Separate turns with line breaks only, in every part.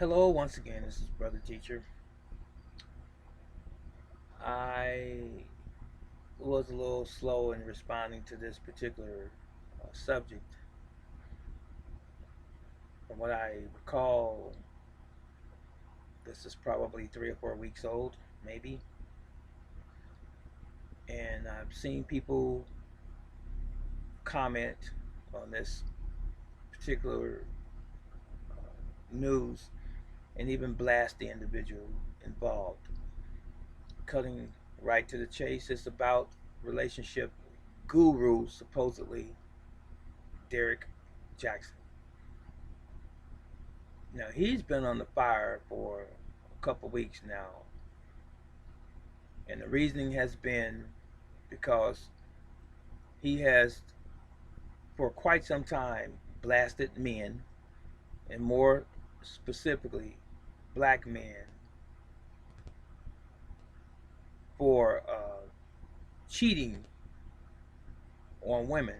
Hello, once again, this is Brother Teacher. I was a little slow in responding to this particular subject. From what I recall, this is probably 3 or 4 weeks old, maybe. And I've seen people comment on this particular news and even blast the individual involved. Cutting right to the chase, it's about relationship guru, supposedly Derrik Jaxn. Now he's been on the fire for a couple weeks now, and the reasoning has been because he has, for quite some time, blasted men, and more specifically, black men, for cheating on women,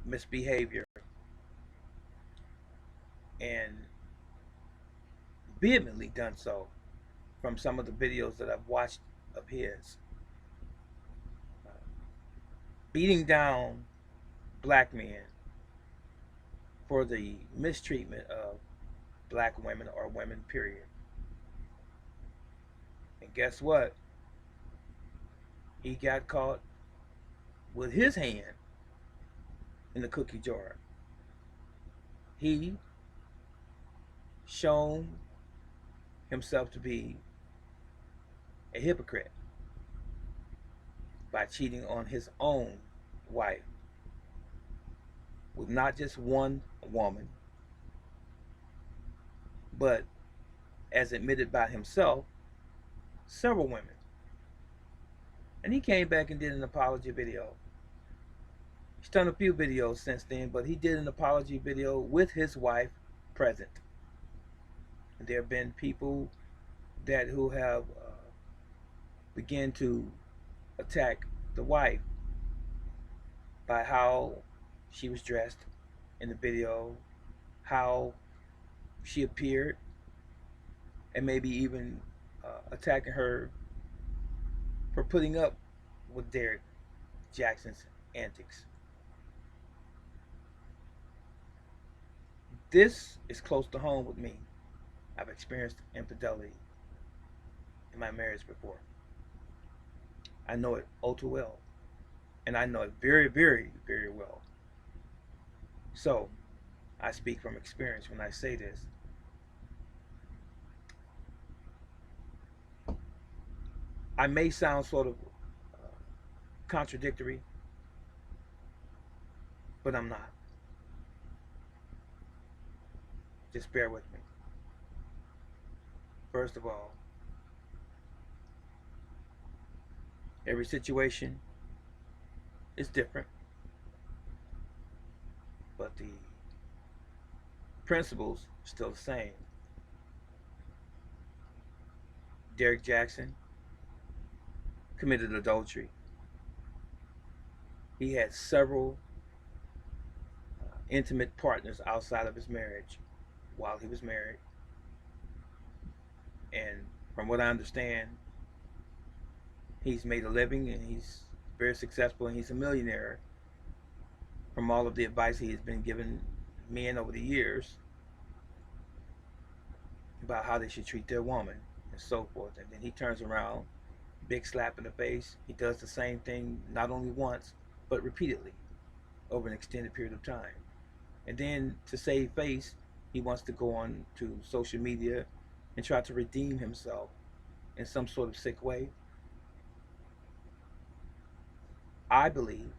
misbehavior, and vehemently done so from some of the videos that I've watched of his. Beating down black men for the mistreatment of black women or women, period. And guess what? He got caught with his hand in the cookie jar. He shown himself to be a hypocrite by cheating on his own wife with not just one woman, but, as admitted by himself, several women. And he came back and did an apology video. He's done a few videos since then, but he did an apology video with his wife present. And there have been people who have begun to attack the wife by how she was dressed in the video, how she appeared, and maybe even attacking her for putting up with Derrik Jaxn's antics. This is close to home with me. I've experienced infidelity in my marriage before. I know it all too well. And I know it very, very, very well. So, I speak from experience when I say this. I may sound sort of contradictory, but I'm not. Just bear with me. First of all, every situation is different, but the principles are still the same. Derrik Jaxn committed adultery. He had several intimate partners outside of his marriage while he was married. And from what I understand, he's made a living and he's very successful and he's a millionaire from all of the advice he has been giving men over the years about how they should treat their woman and so forth. And then he turns around, big slap in the face. He does the same thing not only once, but repeatedly over an extended period of time. And then to save face, he wants to go on to social media and try to redeem himself in some sort of sick way. I believe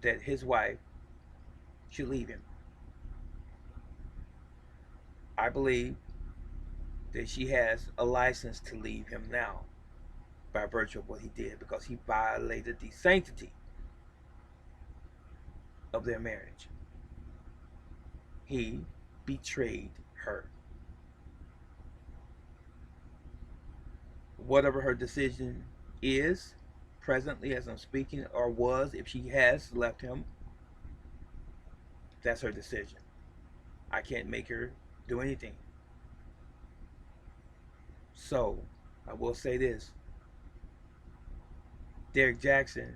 that his wife should leave him. I believe that she has a license to leave him now by virtue of what he did, because he violated the sanctity of their marriage. He betrayed her. Whatever her decision is presently as I'm speaking, or was, if she has left him, that's her decision. I can't make her do anything. So, I will say this. Derrik Jaxn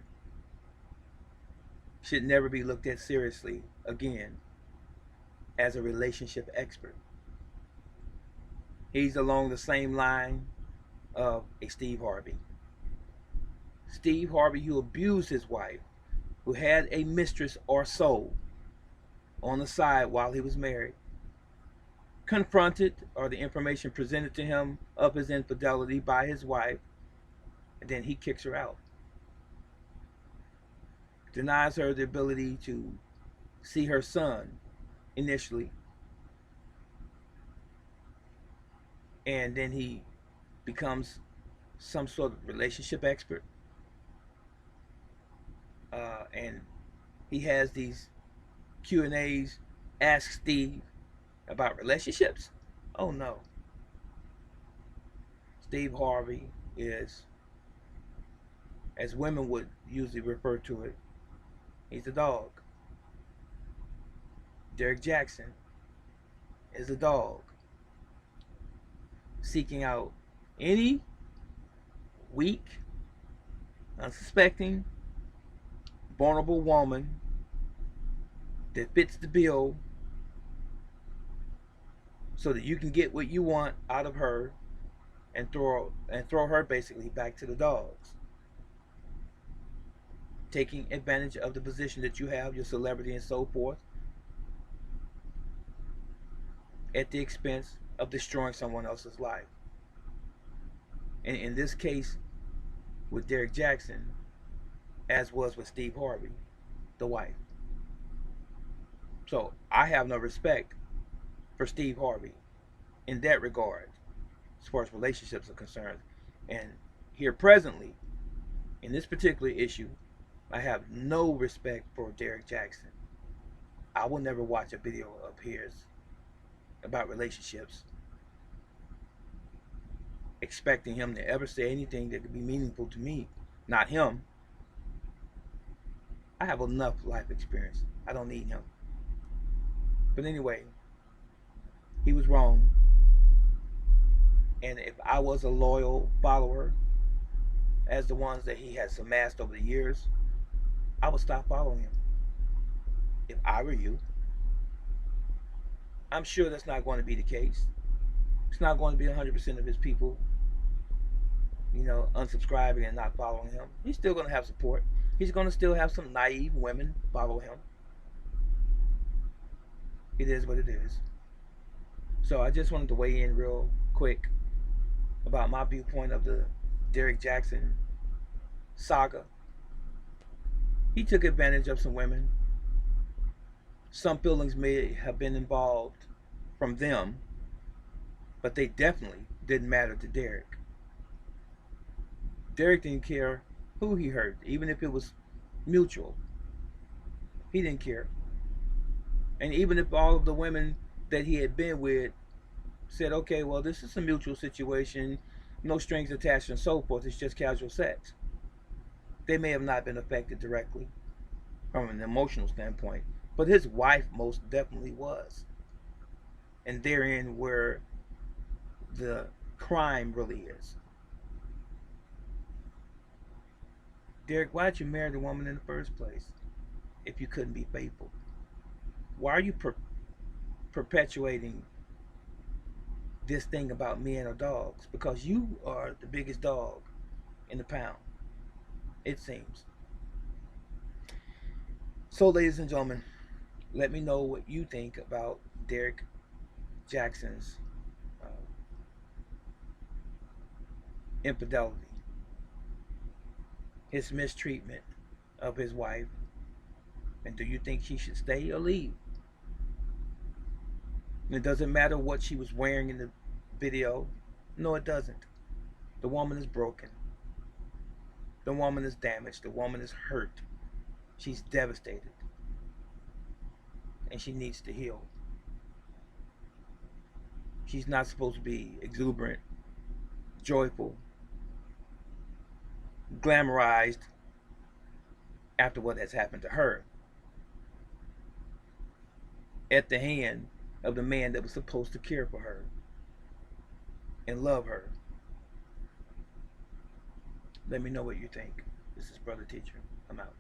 should never be looked at seriously again as a relationship expert. He's along the same line of a Steve Harvey. Steve Harvey, who abused his wife, who had a mistress or so on the side while he was married, confronted or the information presented to him of his infidelity by his wife, and then he kicks her out. Denies her the ability to see her son initially, and then he becomes some sort of relationship expert, and he has these Q&As, ask Steve about relationships. Oh no. Steve Harvey is, as women would usually refer to it, he's a dog. Derrik Jaxn is a dog seeking out any weak, unsuspecting, vulnerable woman that fits the bill so that you can get what you want out of her and throw her basically back to the dogs. Taking advantage of the position that you have, your celebrity and so forth, at the expense of destroying someone else's life. And in this case, with Derrik Jaxn, as was with Steve Harvey, the wife. So I have no respect for Steve Harvey in that regard, as far as relationships are concerned. And here presently, in this particular issue, I have no respect for Derrik Jaxn. I will never watch a video of his about relationships expecting him to ever say anything that could be meaningful to me. Not him. I have enough life experience. I don't need him. But anyway, he was wrong. And if I was a loyal follower, as the ones that he has amassed over the years, I would stop following him. If I were you. I'm sure that's not going to be the case. It's not going to be 100% of his people, unsubscribing and not following him. He's still going to have support. He's going to still have some naive women follow him. It is what it is. So I just wanted to weigh in real quick about my viewpoint of the Derrik Jaxn saga. He took advantage of some women. Some feelings may have been involved from them, but they definitely didn't matter to Derrik. Derrik didn't care who he hurt, even if it was mutual. He didn't care. And even if all of the women that he had been with said, okay, well, this is a mutual situation, no strings attached and so forth, it's just casual sex, they may have not been affected directly from an emotional standpoint, but his wife most definitely was. And therein where the crime really is. Derrik, why'd you marry the woman in the first place if you couldn't be faithful? Why are you perpetuating this thing about men or dogs? Because you are the biggest dog in the pound, it seems. So, ladies and gentlemen, let me know what you think about Derrik Jaxn's infidelity, his mistreatment of his wife, and do you think she should stay or leave? And it doesn't matter what she was wearing in the video. No, it doesn't. The woman is broken. The woman is damaged. The woman is hurt. She's devastated. And she needs to heal. She's not supposed to be exuberant, joyful, glamorized after what has happened to her at the hand of the man that was supposed to care for her and love her. Let me know what you think. This is Brother Teacher. I'm out.